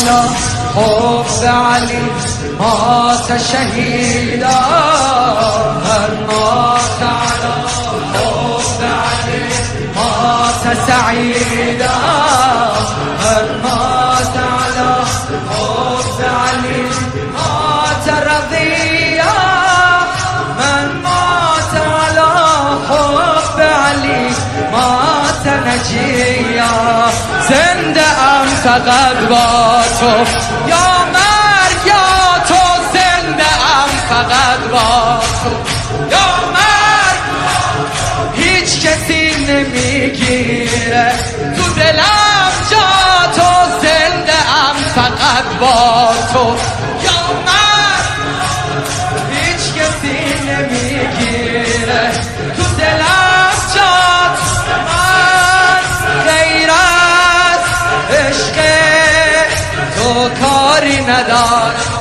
على حب علی مات شهیدا من مات على حب علی مات سعیدا من مات على حب علی مات رضیا من مات على حب علی مات نجیا زنده ام فقط با تو یا مرگ یا تو زنده ام فقط با تو یا مرگ هیچ کسی نمیگیره تو دلم جا تو زنده ام فقط با تو یا مرگ هیچ کسی نمیگیره تو دلم جا من غیر از عشق تو کاری ندارم